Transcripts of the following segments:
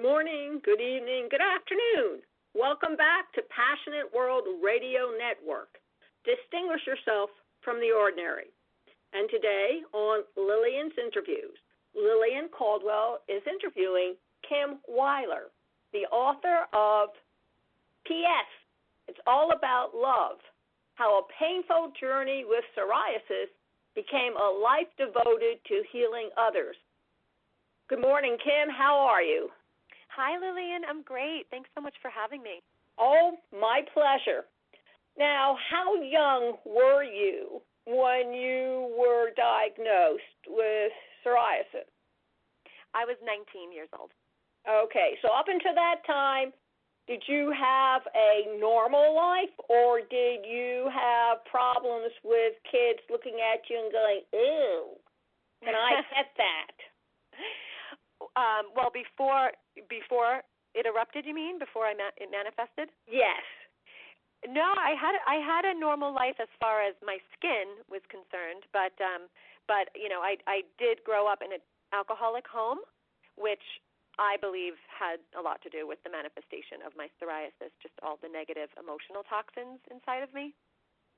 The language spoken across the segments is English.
morning, good evening, good afternoon. Welcome back to Passionate World Radio Network. Distinguish yourself from the ordinary. And today on Lillian's Interviews, Lillian Caldwell is interviewing Kim Weiler, the author of P.S. It's All About Love, How a Painful Journey with Psoriasis Became a Life Devoted to Healing Others. Good morning, Kim. How are you? Hi, Lillian. I'm great. Thanks so much for having me. Oh, my pleasure. Now, how young were you when you were diagnosed with psoriasis? I was 19 years old. Okay, so up until that time, did you have a normal life, or did you have problems with kids looking at you and going, ew, can I get that? Well, before it erupted, you mean? Before it manifested? Yes. No, I had a normal life as far as my skin was concerned, but you know, I did grow up in an alcoholic home, which I believe had a lot to do with the manifestation of my psoriasis, just all the negative emotional toxins inside of me.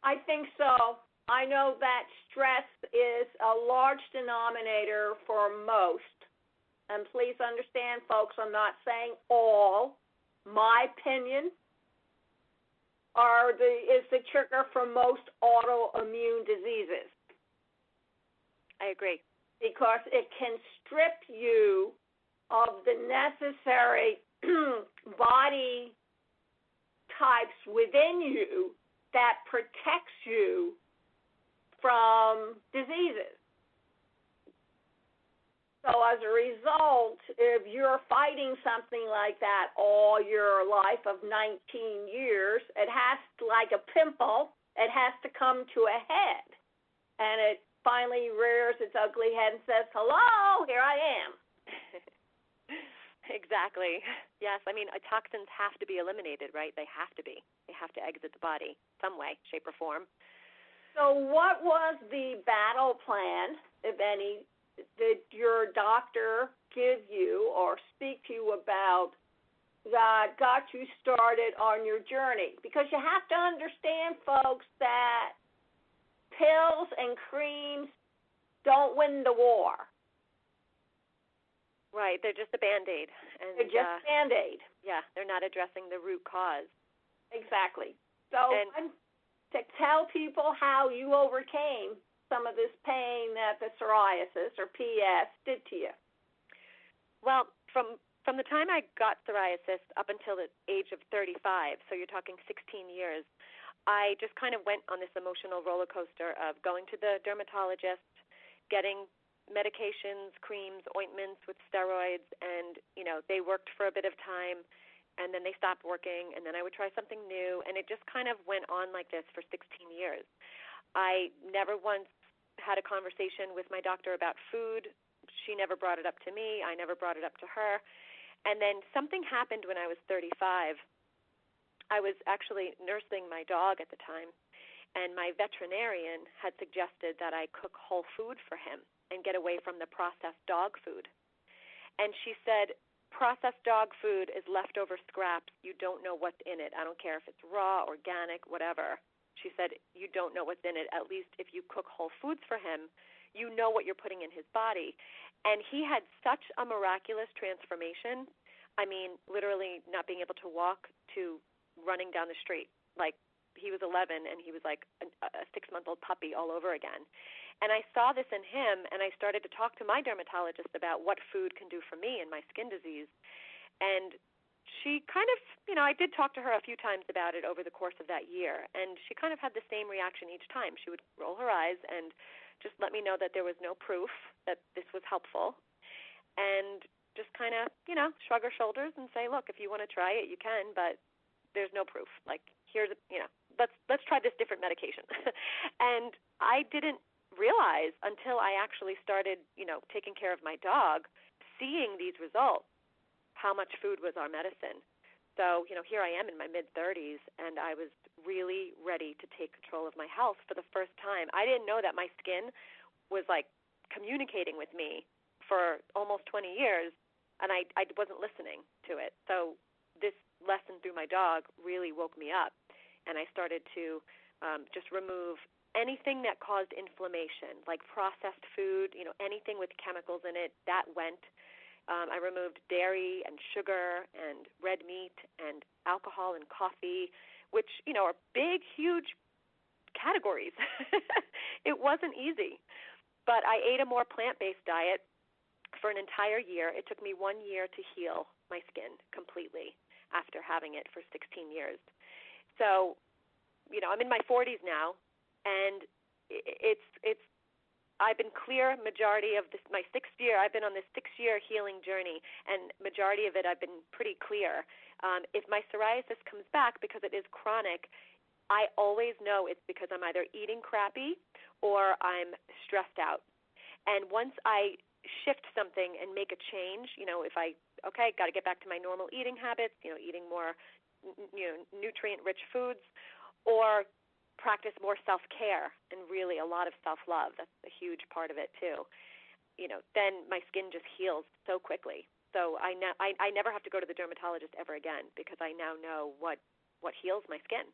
I think so. I know that stress is a large denominator for most. And please understand, folks, I'm not saying all. My opinion is the trigger for most autoimmune diseases. I agree. Because it can strip you of the necessary body types within you that protects you from diseases. So as a result, if you're fighting something like that all your life of 19 years, it has to, like a pimple, it has to come to a head. And it finally rears its ugly head and says, hello, here I am. Exactly. Yes, I mean, toxins have to be eliminated, right? They have to be. They have to exit the body some way, shape, or form. So what was the battle plan, if any, did your doctor give you or speak to you about that got you started on your journey? Because you have to understand, folks, that pills and creams don't win the war. Right, they're just a Band-Aid. They're just Band-Aid. Yeah, they're not addressing the root cause. Exactly. So to tell people how you overcame some of this pain that the psoriasis or PS did to you. Well, from the time I got psoriasis up until the age of 35, so you're talking 16 years, I just kind of went on this emotional roller coaster of going to the dermatologist, getting medications, creams, ointments with steroids, and, you know, they worked for a bit of time, and then they stopped working, and then I would try something new, and it just kind of went on like this for 16 years. I never once had a conversation with my doctor about food. She never brought it up to me. I never brought it up to her. And then something happened when I was 35. I was actually nursing my dog at the time, and my veterinarian had suggested that I cook whole food for him and get away from the processed dog food. And she said, processed dog food is leftover scraps. You don't know what's in it. I don't care if it's raw, organic, whatever. She said, you don't know what's in it. At least if you cook whole foods for him, you know what you're putting in his body. And he had such a miraculous transformation. I mean, literally not being able to walk to running down the street. Like, he was 11, and he was like a 6-month-old puppy all over again. And I saw this in him, and I started to talk to my dermatologist about what food can do for me and my skin disease. And she kind of, you know, I did talk to her a few times about it over the course of that year, and she kind of had the same reaction each time. She would roll her eyes and just let me know that there was no proof that this was helpful, and just kind of, you know, shrug her shoulders and say, look, if you want to try it, you can, but there's no proof. Like, here's, you know, let's try this different medication. And I didn't realize until I actually started, you know, taking care of my dog, seeing these results, how much food was our medicine. So, you know, here I am in my mid-30s, and I was really ready to take control of my health for the first time. I didn't know that my skin was, like, communicating with me for almost 20 years and I wasn't listening to it. So this lesson through my dog really woke me up, and I started to just remove anything that caused inflammation, like processed food, anything with chemicals in it, that went. I removed dairy and sugar and red meat and alcohol and coffee, which, are big, huge categories. It wasn't easy. But I ate a more plant-based diet for an entire year. It took me 1 year to heal my skin completely after having it for 16 years. So, I'm in my 40s now, and I've been clear majority of this, my 6th year. I've been on this 6-year healing journey, and majority of it I've been pretty clear. If my psoriasis comes back because it is chronic, I always know it's because I'm either eating crappy or I'm stressed out. And once I shift something and make a change, if got to get back to my normal eating habits, eating more, nutrient-rich foods, or practice more self-care and really a lot of self-love. That's a huge part of it too. Then my skin just heals so quickly. So I never have to go to the dermatologist ever again because I now know what heals my skin.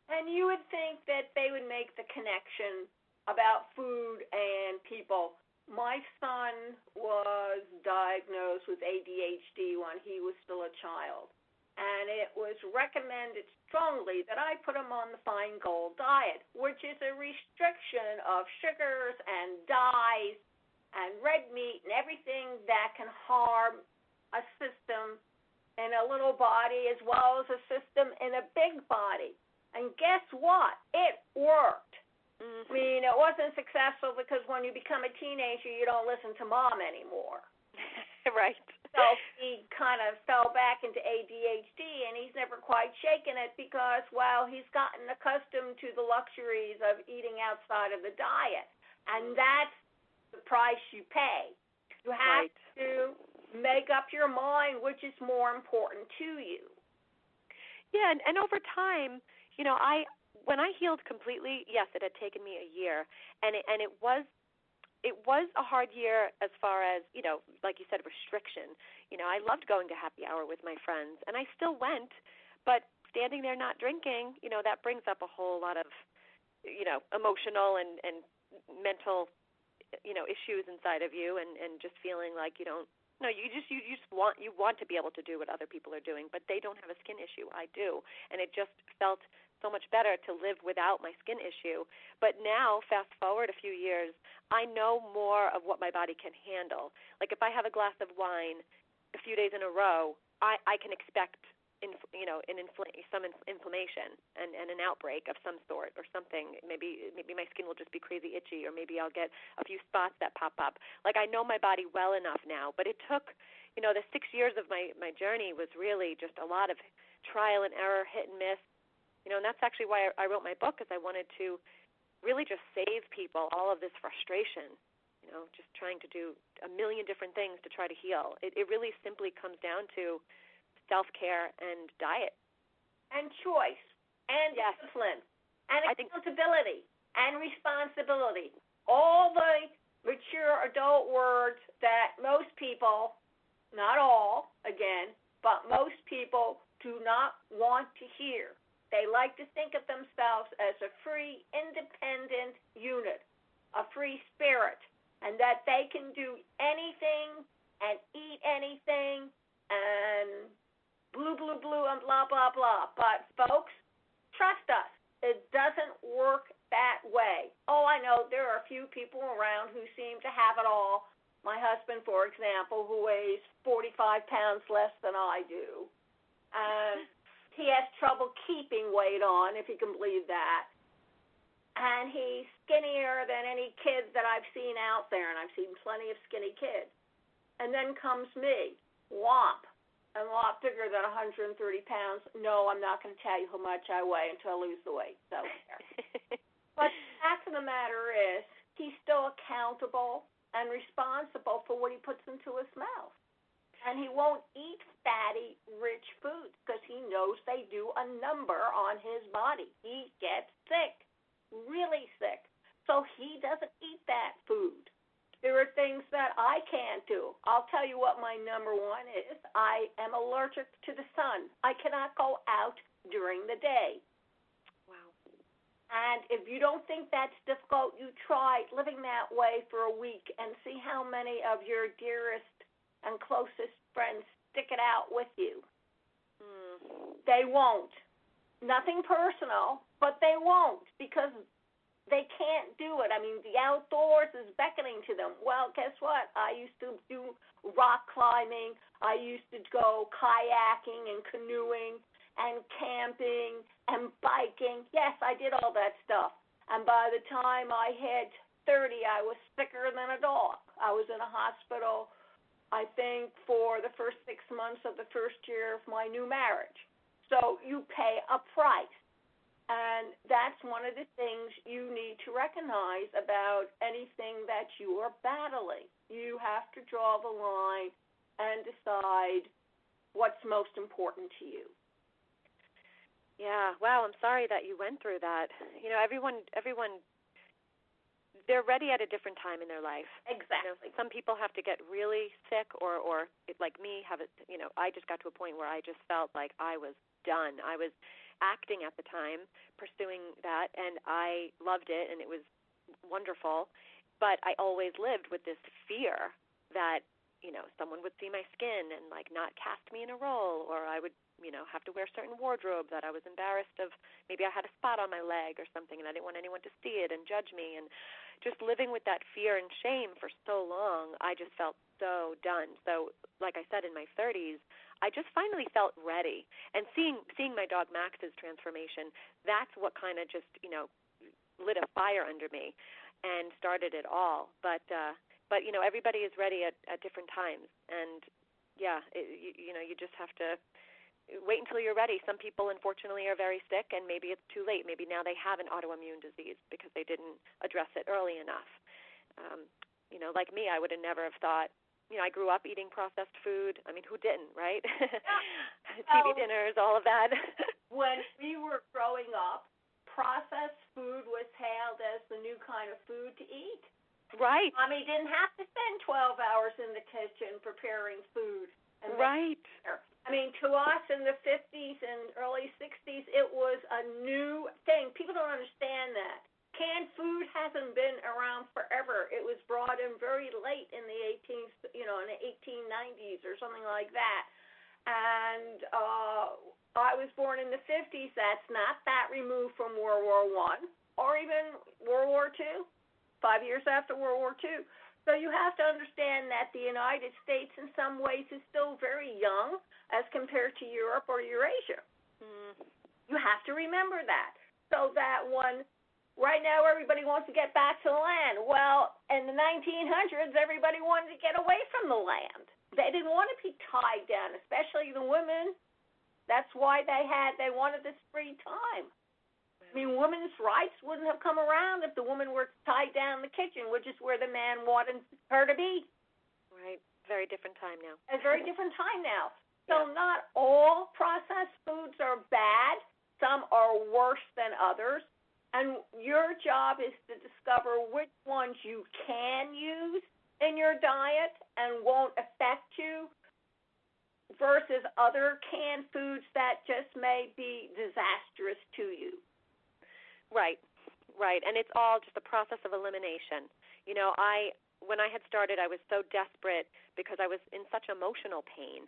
And you would think that they would make the connection about food and people. My son was diagnosed with ADHD when he was still a child. And it was recommended strongly that I put him on the Feingold diet, which is a restriction of sugars and dyes and red meat and everything that can harm a system in a little body as well as a system in a big body. And guess what? It worked. Mm-hmm. I mean, it wasn't successful because when you become a teenager, you don't listen to mom anymore. Right. So he kind of fell back into ADHD, and he's never quite shaken it because, he's gotten accustomed to the luxuries of eating outside of the diet. And that's the price you pay. You have to make up your mind which is more important to you. Yeah, and over time, when I healed completely, yes, it had taken me a year, and it was a hard year as far as, like you said, restriction. I loved going to happy hour with my friends, and I still went, but standing there not drinking, that brings up a whole lot of, emotional and mental, issues inside of you, and just feeling like you want to be able to do what other people are doing, but they don't have a skin issue. I do, and it just felt so much better to live without my skin issue. But now, fast forward a few years, I know more of what my body can handle. Like if I have a glass of wine a few days in a row, I can expect some inflammation and an outbreak of some sort or something. Maybe my skin will just be crazy itchy, or maybe I'll get a few spots that pop up. Like I know my body well enough now, but it took, the 6 years of my journey was really just a lot of trial and error, hit and miss. And that's actually why I wrote my book, because I wanted to really just save people all of this frustration, just trying to do a million different things to try to heal. It really simply comes down to self-care and diet. And choice, and discipline, and accountability, and responsibility. All the mature adult words that most people, not all, again, but most people do not want to hear. They like to think of themselves as a free, independent unit, a free spirit, and that they can do anything and eat anything and blue, blue, blue, and blah, blah, blah. But, folks, trust us, it doesn't work that way. Oh, I know there are a few people around who seem to have it all. My husband, for example, who weighs 45 pounds less than I do. He has trouble keeping weight on, if you can believe that. And he's skinnier than any kids that I've seen out there, and I've seen plenty of skinny kids. And then comes me, whomp, and a lot bigger than 130 pounds. No, I'm not going to tell you how much I weigh until I lose the weight. So, but the fact of the matter is, he's still accountable and responsible for what he puts into his mouth. And he won't eat fatty, rich foods because he knows they do a number on his body. He gets sick, really sick. So he doesn't eat that food. There are things that I can't do. I'll tell you what my number one is. I am allergic to the sun. I cannot go out during the day. Wow. And if you don't think that's difficult, you try living that way for a week and see how many of your dearest and closest friends stick it out with you. They won't. Nothing personal, but they won't because they can't do it. I mean, the outdoors is beckoning to them. Well, guess what? I used to do rock climbing. I used to go kayaking and canoeing and camping and biking. Yes, I did all that stuff. And by the time I hit 30, I was sicker than a dog. I was in a hospital, I think, for the first 6 months of the first year of my new marriage. So you pay a price. And that's one of the things you need to recognize about anything that you are battling. You have to draw the line and decide what's most important to you. Yeah, wow, I'm sorry that you went through that. You know, everyone they're ready at a different time in their life. Exactly. You know, some people have to get really sick or like me, have it, you know, I just got to a point where I just felt like I was done. I was acting at the time, pursuing that, and I loved it, and it was wonderful. But I always lived with this fear that, you know, someone would see my skin and, like, not cast me in a role, or I would, you know, have to wear certain wardrobe that I was embarrassed of. Maybe I had a spot on my leg or something, and I didn't want anyone to see it and judge me. And just living with that fear and shame for so long, I just felt so done. So, like I said, in my 30s, I just finally felt ready. And seeing my dog Max's transformation, that's what kind of just, you know, lit a fire under me and started it all. But you know, everybody is ready at different times. And, yeah, you know, you just have to wait until you're ready. Some people, unfortunately, are very sick, and maybe it's too late. Maybe now they have an autoimmune disease because they didn't address it early enough. You know, like me, I would have never have thought. You know, I grew up eating processed food. I mean, who didn't, right? TV dinners, all of that. When we were growing up, processed food was hailed as the new kind of food to eat. Right. Mommy didn't have to spend 12 hours in the kitchen preparing food. Right. I mean, to us in the 50s and early 60s, it was a new thing. People don't understand that. Canned food hasn't been around forever. It was brought in very late in the 1890s or something like that. And I was born in the 50s. That's not that removed from World War I or even World War II, 5 years after World War II. So you have to understand that the United States in some ways is still very young as compared to Europe or Eurasia. You have to remember that. So that one. Right now, everybody wants to get back to the land. Well, in the 1900s, everybody wanted to get away from the land. They didn't want to be tied down, especially the women. That's why they wanted this free time. I mean, women's rights wouldn't have come around if the woman were tied down in the kitchen, which is where the man wanted her to be. Right. Very different time now. A very different time now. So not all processed foods are bad. Some are worse than others. And your job is to discover which ones you can use in your diet and won't affect you versus other canned foods that just may be disastrous to you. Right, right. And it's all just a process of elimination. You know, when I had started, I was so desperate because I was in such emotional pain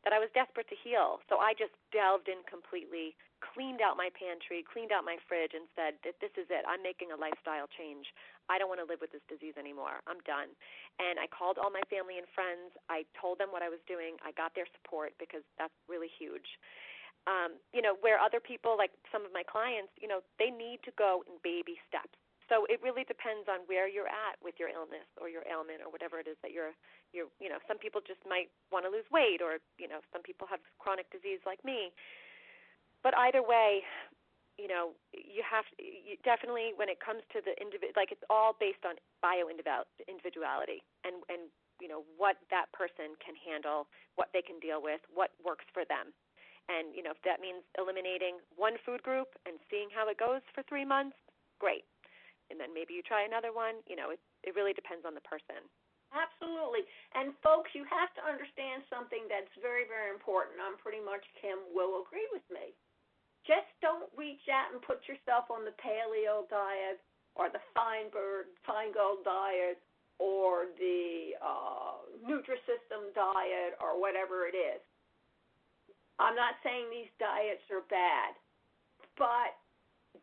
that I was desperate to heal. So I just delved in completely, cleaned out my pantry, cleaned out my fridge, and said, this is it. I'm making a lifestyle change. I don't want to live with this disease anymore. I'm done. And I called all my family and friends. I told them what I was doing. I got their support because that's really huge. You know, where other people, like some of my clients, you know, they need to go in baby steps. So it really depends on where you're at with your illness or your ailment or whatever it is that you're you know, some people just might want to lose weight, or, you know, some people have chronic disease like me. But either way, you know, you definitely, when it comes to the like, it's all based on individuality and you know, what that person can handle, what they can deal with, what works for them. And, you know, if that means eliminating one food group and seeing how it goes for 3 months, great. And then maybe you try another one. You know, it really depends on the person. Absolutely. And folks, you have to understand something that's very, very important. I'm pretty much Kim will agree with me. Just don't reach out and put yourself on the paleo diet or the Feingold diet or the Nutrisystem diet or whatever it is. I'm not saying these diets are bad, but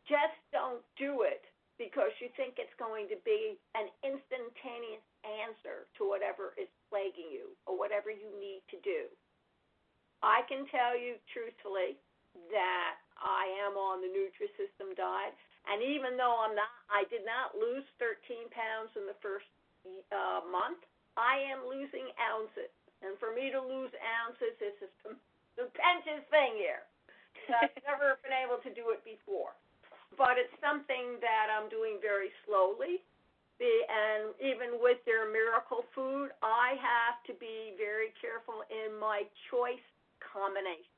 just don't do it because you think it's going to be an instantaneous answer to whatever is plaguing you or whatever you need to do. I can tell you truthfully that I am on the Nutrisystem diet, and even though I did not lose 13 pounds in the first month, I am losing ounces. And for me to lose ounces is a stupendous thing here. I've never been able to do it before. But it's something that I'm doing very slowly. And even with their miracle food, I have to be very careful in my choice combination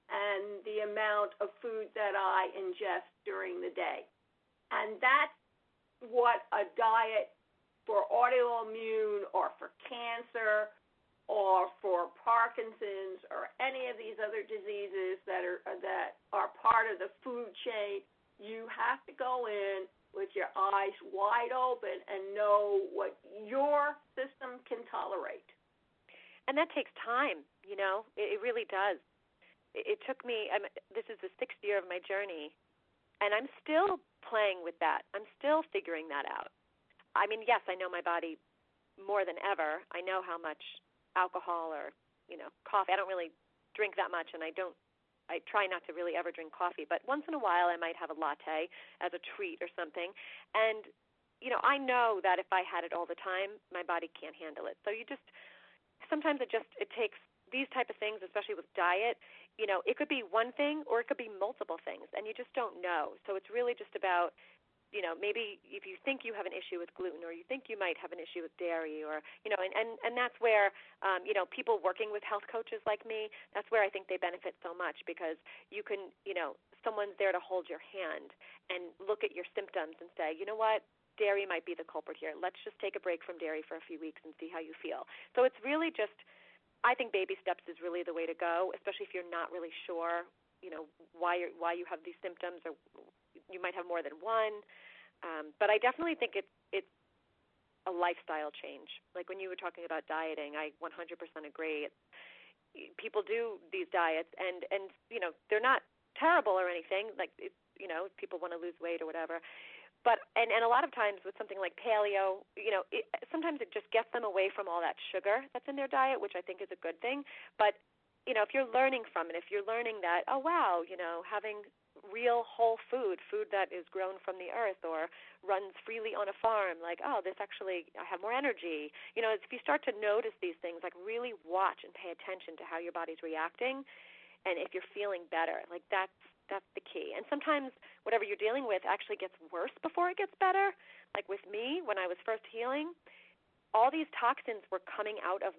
and the amount of food that I ingest during the day. And that's what a diet for autoimmune or for cancer or for Parkinson's or any of these other diseases that are part of the food chain, you have to go in with your eyes wide open and know what your system can tolerate. And that takes time, you know. It really does. It took me, this is the 6th year of my journey, and I'm still playing with that. I'm still figuring that out. I mean, yes, I know my body more than ever. I know how much alcohol or, you know, coffee. I don't really drink that much, and I try not to really ever drink coffee. But once in a while I might have a latte as a treat or something. And, you know, I know that if I had it all the time, my body can't handle it. So sometimes it takes these type of things, especially with diet. You know, it could be one thing or it could be multiple things, and you just don't know. So it's really just about, you know, maybe if you think you have an issue with gluten or you think you might have an issue with dairy or, you know, and that's where, you know, people working with health coaches like me, that's where I think they benefit so much because you can, you know, someone's there to hold your hand and look at your symptoms and say, you know what, dairy might be the culprit here. Let's just take a break from dairy for a few weeks and see how you feel. So it's really just, I think baby steps is really the way to go, especially if you're not really sure, you know, why you have these symptoms, or you might have more than one. But I definitely think it's a lifestyle change. Like when you were talking about dieting, I 100% agree. People do these diets, and you know, they're not terrible or anything. Like, you know, people want to lose weight or whatever. But and a lot of times with something like paleo, you know, sometimes it just gets them away from all that sugar that's in their diet, which I think is a good thing. But, you know, if you're learning from it, if you're learning that, oh, wow, you know, having real whole food that is grown from the earth or runs freely on a farm, like, oh, this actually, I have more energy. You know, if you start to notice these things, like really watch and pay attention to how your body's reacting, and if you're feeling better, like that's the key. And sometimes whatever you're dealing with actually gets worse before it gets better. Like with me, when I was first healing, all these toxins were coming out of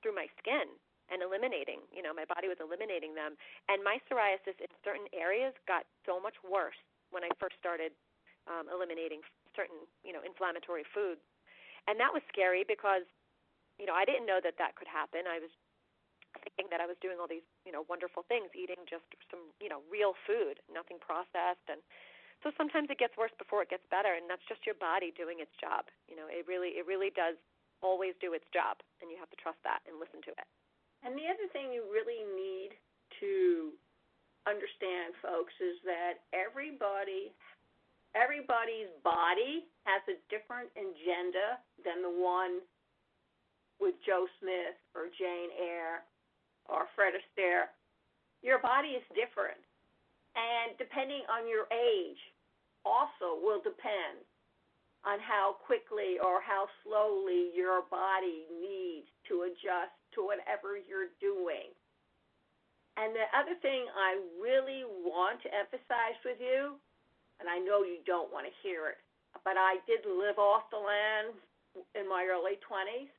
through my skin and eliminating, you know, my body was eliminating them. And my psoriasis in certain areas got so much worse when I first started eliminating certain, you know, inflammatory foods. And that was scary because, you know, I didn't know that could happen. I was thinking that I was doing all these, you know, wonderful things, eating just some, you know, real food, nothing processed. And so sometimes it gets worse before it gets better, and that's just your body doing its job. You know, it really does always do its job, and you have to trust that and listen to it. And the other thing you really need to understand, folks, is that everybody's body has a different agenda than the one with Joe Smith or Jane Eyre or Fred Astaire. Your body is different. And depending on your age also will depend on how quickly or how slowly your body needs to adjust to whatever you're doing. And the other thing I really want to emphasize with you, and I know you don't want to hear it, but I did live off the land in my early 20s.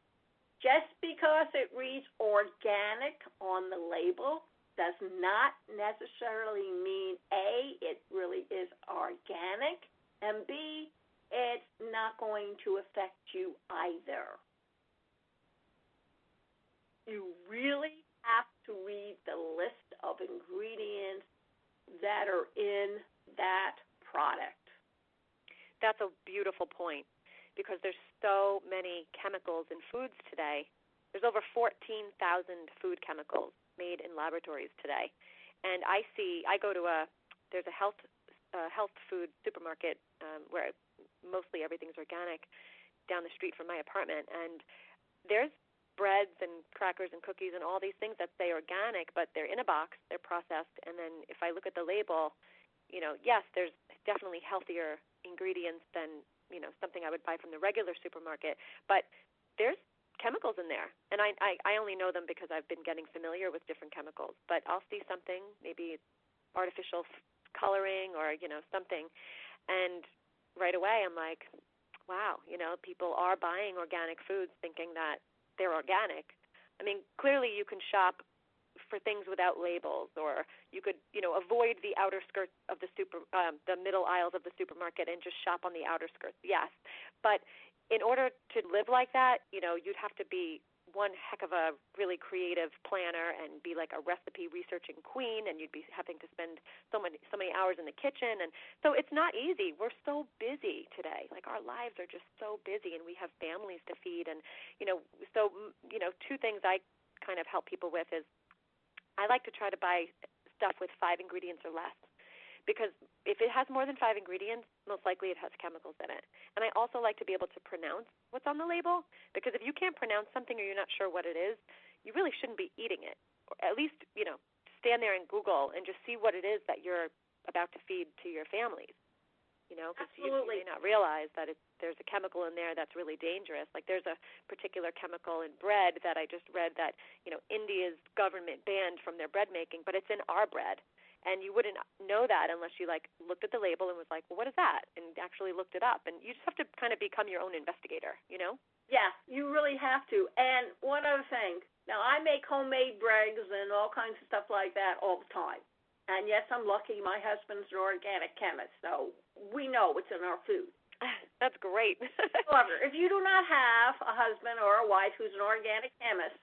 Just because it reads organic on the label does not necessarily mean, A, it really is organic, and B, it's not going to affect you either. You really have to read the list of ingredients that are in that product. That's a beautiful point, because there's so many chemicals in foods today. There's over 14,000 food chemicals made in laboratories today. And I go to there's a health food supermarket where mostly everything's organic down the street from my apartment. And there's breads and crackers and cookies and all these things that say organic, but they're in a box, they're processed, and then if I look at the label, yes, there's definitely healthier ingredients than, something I would buy from the regular supermarket, but there's chemicals in there, and I only know them because I've been getting familiar with different chemicals, but I'll see something, maybe artificial coloring or, something, and right away I'm like, wow, people are buying organic foods thinking that they're organic. I mean, clearly you can shop for things without labels, or you could, avoid the outer skirts of the middle aisles of the supermarket and just shop on the outer skirts. Yes, but in order to live like that, you'd have to be one heck of a really creative planner and be like a recipe researching queen, and you'd be having to spend so many hours in the kitchen, and so it's not easy. We're so busy today. Like, our lives are just so busy, and we have families to feed, and two things I kind of help people with is I like to try to buy stuff with 5 ingredients or less, because if it has more than 5 ingredients, most likely it has chemicals in it. And I also like to be able to pronounce what's on the label, because if you can't pronounce something or you're not sure what it is, you really shouldn't be eating it. Or at least, stand there and Google and just see what it is that you're about to feed to your families. Because you may not realize that there's a chemical in there that's really dangerous. Like, there's a particular chemical in bread that I just read that, India's government banned from their bread making, but it's in our bread. And you wouldn't know that unless you, looked at the label and was like, well, what is that? And actually looked it up. And you just have to kind of become your own investigator, Yeah, you really have to. And one other thing. Now, I make homemade breads and all kinds of stuff like that all the time. And, yes, I'm lucky. My husband's an organic chemist, so we know what's in our food. That's great. However, if you do not have a husband or a wife who's an organic chemist,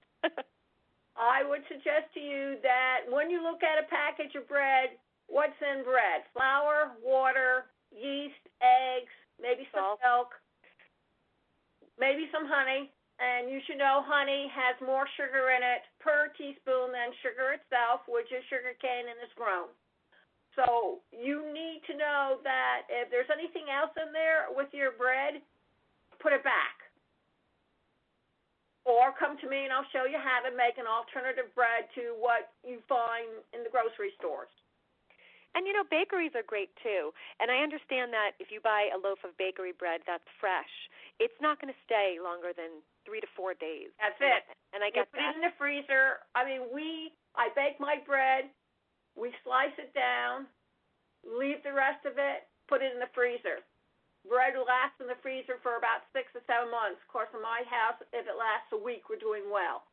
I would suggest to you that when you look at a package of bread, what's in bread? Flour, water, yeast, eggs, maybe some milk, maybe some honey. And you should know honey has more sugar in it per teaspoon than sugar itself, which is sugar cane and is grown. So you need to know that if there's anything else in there with your bread, put it back. Or come to me and I'll show you how to make an alternative bread to what you find in the grocery stores. And, bakeries are great, too. And I understand that if you buy a loaf of bakery bread that's fresh, it's not going to stay longer than 3 to 4 days. That's it. And I get that. You put it in the freezer. I bake my bread. We slice it down, leave the rest of it, put it in the freezer. Bread lasts in the freezer for about 6 to 7 months. Of course, in my house, if it lasts a week, we're doing well.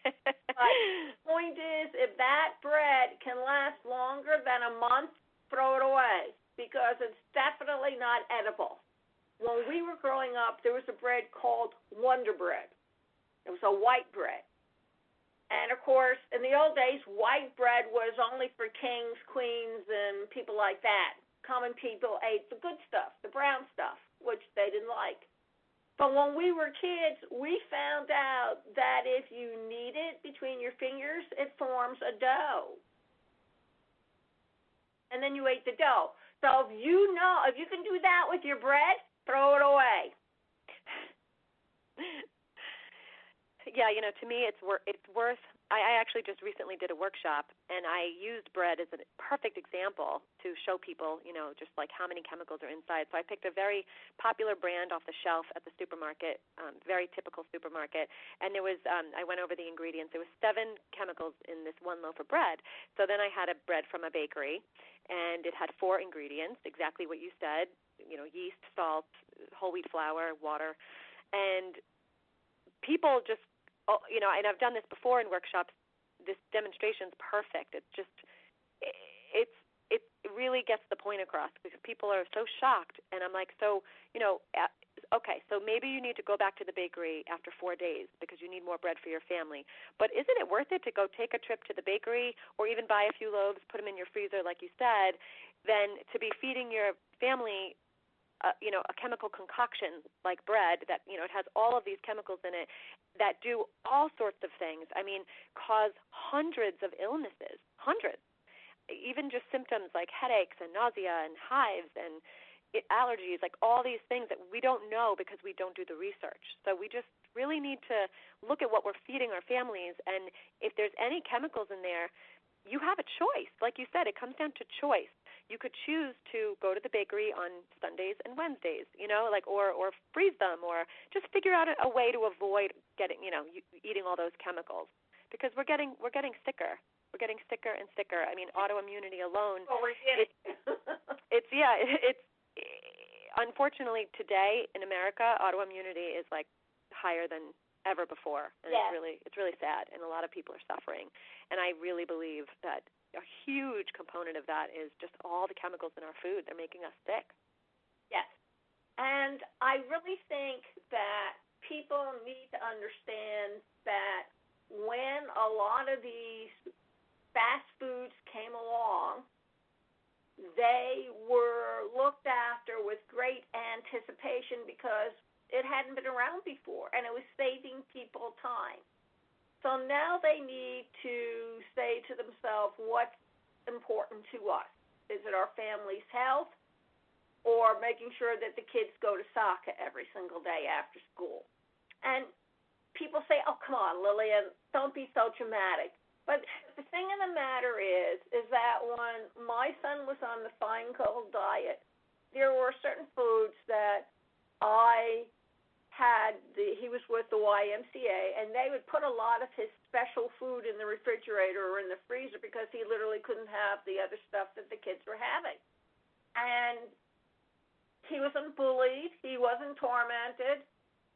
But the point is, if that bread can last longer than a month, throw it away, because it's definitely not edible. When we were growing up, there was a bread called Wonder Bread. It was a white bread. And, of course, in the old days, white bread was only for kings, queens, and people like that. Common people ate the good stuff, the brown stuff, which they didn't like. But when we were kids, we found out that if you knead it between your fingers, it forms a dough. And then you ate the dough. So if you can do that with your bread, throw it away. Yeah, to me it's worth. I actually just recently did a workshop, and I used bread as a perfect example to show people, just like how many chemicals are inside. So I picked a very popular brand off the shelf at the supermarket, very typical supermarket, and there was I went over the ingredients. There was 7 chemicals in this one loaf of bread. So then I had a bread from a bakery, and it had 4 ingredients, exactly what you said, yeast, salt, whole wheat flour, water, and people just, and I've done this before in workshops. This demonstration's perfect. It's just, it really gets the point across because people are so shocked. And I'm like, so, okay, so maybe you need to go back to the bakery after 4 days because you need more bread for your family. But isn't it worth it to go take a trip to the bakery or even buy a few loaves, put them in your freezer like you said, than to be feeding your family a chemical concoction like bread that, it has all of these chemicals in it that do all sorts of things. I mean, cause hundreds of illnesses, hundreds. Even just symptoms like headaches and nausea and hives and allergies, like all these things that we don't know because we don't do the research. So we just really need to look at what we're feeding our families, and if there's any chemicals in there, you have a choice. Like you said, it comes down to choice. You could choose to go to the bakery on Sundays and Wednesdays, or freeze them, or just figure out a way to avoid getting, eating all those chemicals, because we're getting sicker. We're getting sicker and sicker. I mean, autoimmunity alone. Well, we're getting. It's unfortunately today in America, autoimmunity is like higher than ever before, and it's really sad, and a lot of people are suffering. And I really believe that a huge component of that is just all the chemicals in our food. They're making us sick. Yes. And I really think that people need to understand that when a lot of these fast foods came along, they were looked after with great anticipation because it hadn't been around before, and it was saving people time. So now they need to say to themselves, what's important to us? Is it our family's health, or making sure that the kids go to soccer every single day after school? And people say, oh, come on, Lillian, don't be so dramatic. But the thing of the matter is that when my son was on the Feingold diet, there were certain foods that he was with the YMCA, and they would put a lot of his special food in the refrigerator or in the freezer because he literally couldn't have the other stuff that the kids were having. And he wasn't bullied. He wasn't tormented.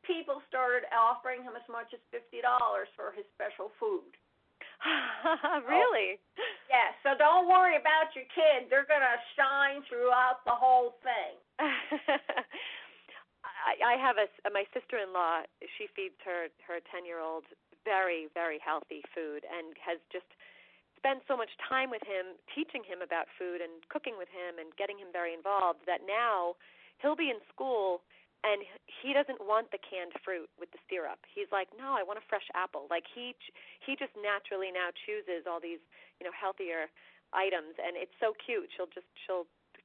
People started offering him as much as $50 for his special food. Really? Yeah, so don't worry about your kids. They're going to shine throughout the whole thing. I have my sister-in-law. She feeds her 10-year-old very, very healthy food, and has just spent so much time with him, teaching him about food and cooking with him and getting him very involved, that now he'll be in school and he doesn't want the canned fruit with the syrup. He's like, no, I want a fresh apple. Like he just naturally now chooses all these, healthier items, and it's so cute. She'll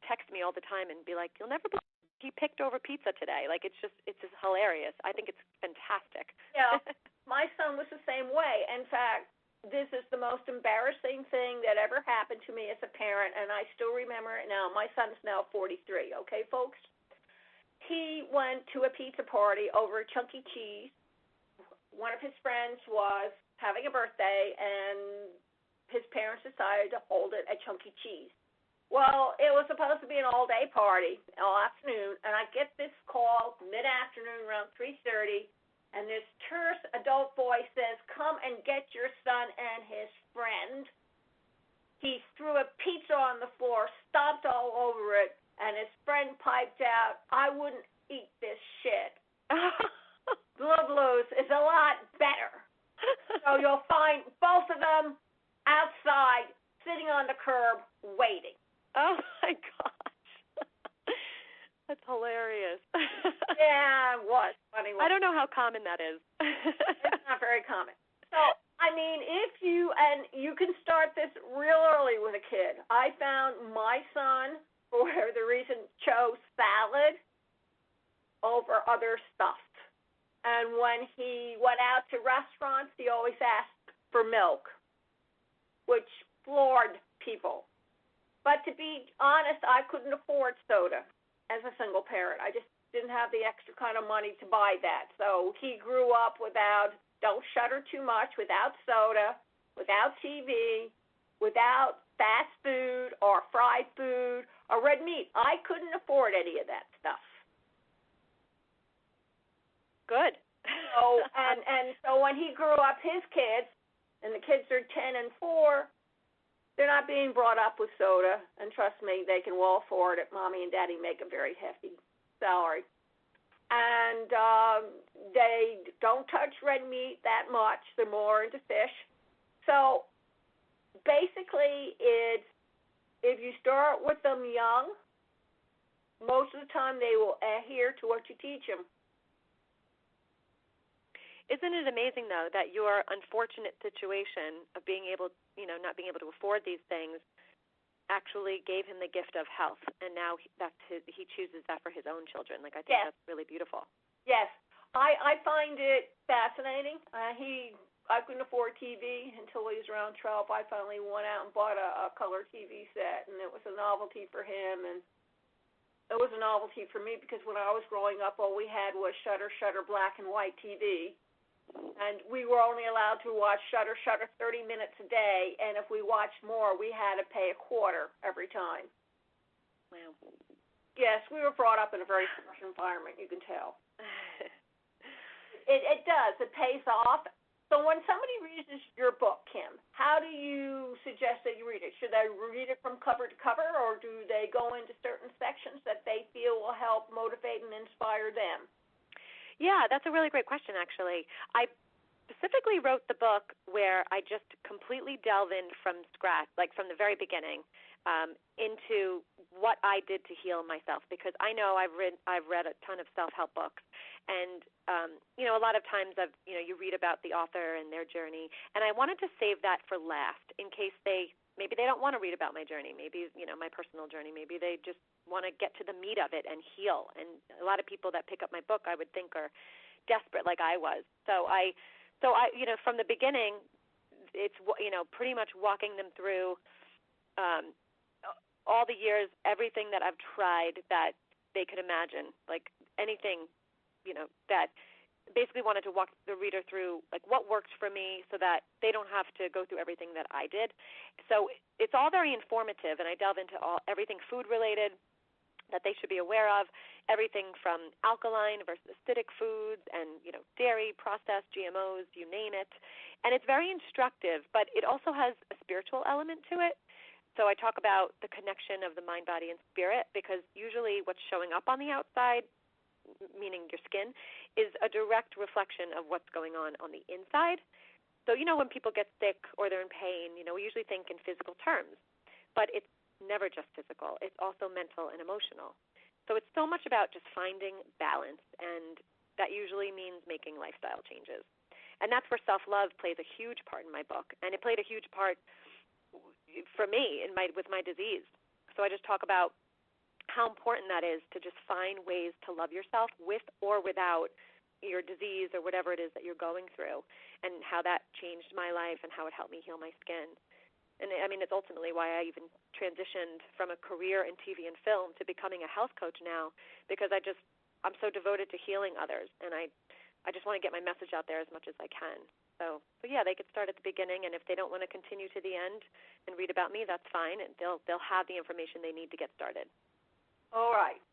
text me all the time and be like, you'll never believe he picked over pizza today. Like it's just hilarious. I think it's fantastic. Yeah, my son was the same way. In fact, this is the most embarrassing thing that ever happened to me as a parent, and I still remember it now. My son's now 43, okay, folks? He went to a pizza party over at Chuck E. Cheese. One of his friends was having a birthday, and his parents decided to hold it at Chuck E. Cheese. Well, it was supposed to be an all-day party, all afternoon, and I get this call mid-afternoon around 3:30, and this terse adult voice says, come and get your son and his friend. He threw a pizza on the floor, stomped all over it, and his friend piped out, I wouldn't eat this shit. Blues is a lot better. So you'll find both of them outside, sitting on the curb, waiting. Oh, my gosh. That's hilarious. Yeah, it was. Funny. I don't know how common that is. It's not very common. So, I mean, you can start this real early with a kid. I found my son, for whatever the reason, chose salad over other stuff. And when he went out to restaurants, he always asked for milk, which floored people. But to be honest, I couldn't afford soda as a single parent. I just didn't have the extra kind of money to buy that. So he grew up without, don't shudder too much, without soda, without TV, without fast food or fried food or red meat. I couldn't afford any of that stuff. Good. So and so when he grew up, his kids, and the kids are 10 and 4, They're not being brought up with soda, and trust me, they can well afford it. Mommy and Daddy make a very hefty salary. And they don't touch red meat that much. They're more into fish. So basically, it's if you start with them young, most of the time they will adhere to what you teach them. Isn't it amazing, though, that your unfortunate situation of being able, not being able to afford these things actually gave him the gift of health, and now he chooses that for his own children. Like, I think that's really beautiful. Yes. I find it fascinating. I couldn't afford TV until he was around 12. I finally went out and bought a color TV set, and it was a novelty for him, and it was a novelty for me because when I was growing up, all we had was Shutter black and white TV. And we were only allowed to watch Shutter 30 minutes a day, and if we watched more, we had to pay $0.25 every time. Wow. Yes, we were brought up in a very harsh environment, you can tell. It does. It pays off. So when somebody reads your book, Kim, how do you suggest that you read it? Should they read it from cover to cover, or do they go into certain sections that they feel will help motivate and inspire them? Yeah, that's a really great question, actually. I specifically wrote the book where I just completely delve in from scratch, like from the very beginning, into what I did to heal myself, because I know I've read a ton of self-help books, and a lot of times you read about the author and their journey, and I wanted to save that for last in case maybe they don't want to read about my journey, maybe my personal journey, maybe they just want to get to the meat of it and heal. And a lot of people that pick up my book, I would think, are desperate like I was. So I from the beginning, it's pretty much walking them through all the years, everything that I've tried that they could imagine, like anything, that basically wanted to walk the reader through like what worked for me so that they don't have to go through everything that I did. So it's all very informative, and I delve into everything food related that they should be aware of, everything from alkaline versus acidic foods and, dairy, processed, GMOs, you name it. And it's very instructive, but it also has a spiritual element to it. So I talk about the connection of the mind, body, and spirit, because usually what's showing up on the outside, meaning your skin, is a direct reflection of what's going on the inside. So, when people get sick or they're in pain, we usually think in physical terms, but it's never just physical. It's also mental and emotional. So it's so much about just finding balance, and that usually means making lifestyle changes. And that's where self-love plays a huge part in my book, and it played a huge part for me with my disease. So I just talk about how important that is to just find ways to love yourself with or without your disease or whatever it is that you're going through, and how that changed my life and how it helped me heal my skin. And it's ultimately why I even transitioned from a career in TV and film to becoming a health coach now, because I'm so devoted to healing others, and I just want to get my message out there as much as I can. So yeah, they could start at the beginning, and if they don't want to continue to the end and read about me, that's fine, and they'll have the information they need to get started. All right.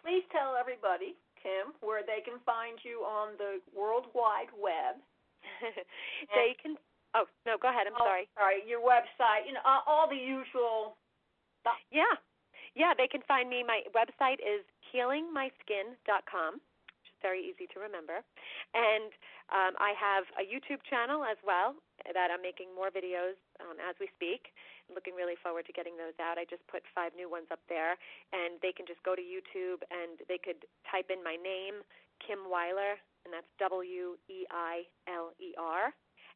Please tell everybody, Kim, where they can find you on the World Wide Web. They can. Oh, no, go ahead. I'm sorry. Sorry, your website, all the usual stuff. Yeah, they can find me. My website is healingmyskin.com, which is very easy to remember. And I have a YouTube channel as well that I'm making more videos as we speak. I'm looking really forward to getting those out. I just put 5 new ones up there, and they can just go to YouTube, and they could type in my name, Kim Weiler, and that's Weiler.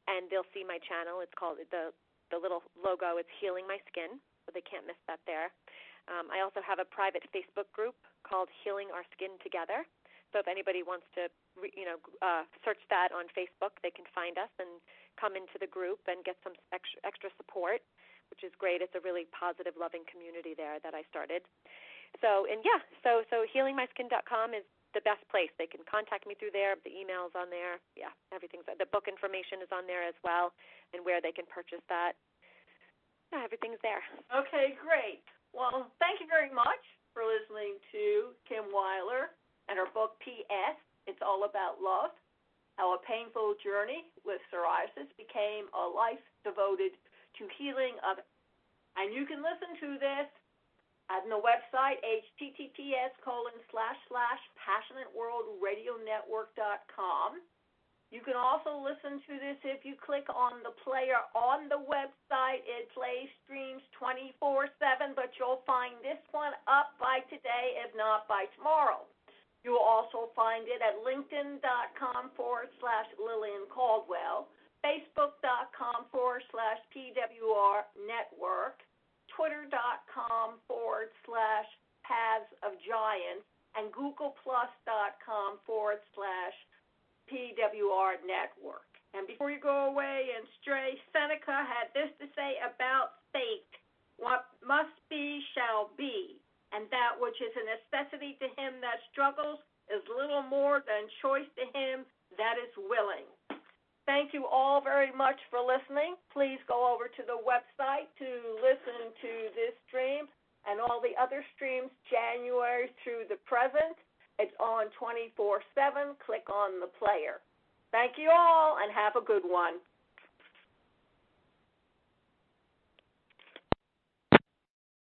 And they'll see my channel. It's called, the little logo, it's Healing My Skin, so they can't miss that there. I also have a private Facebook group called Healing Our Skin Together. So if anybody wants to, search that on Facebook, they can find us and come into the group and get some extra support, which is great. It's a really positive, loving community there that I started. So healingmyskin.com is the best place. They can contact me through there. The email's on there. Yeah, everything's there. The book information is on there as well, and where they can purchase that. Yeah, everything's there. Okay, great. Well, thank you very much for listening to Kim Weiler and her book, P.S. It's All About Love, How a Painful Journey with Psoriasis Became a Life Devoted to Healing of And you can listen to this on the website, https://passionateworldradionetwork.com. You can also listen to this if you click on the player on the website. It plays streams 24/7, but you'll find this one up by today, if not by tomorrow. You will also find it at linkedin.com/Lillian Caldwell, facebook.com/PWR Network, twitter.com/Paths of Giants, and googleplus.com/PWR Network. And before you go away and stray, Seneca had this to say about fate: what must be shall be, and that which is a necessity to him that struggles is little more than choice to him that is willing. Thank you all very much for listening. Please go over to the website to listen to this stream and all the other streams January through the present. It's on 24/7. Click on the player. Thank you all, and have a good one.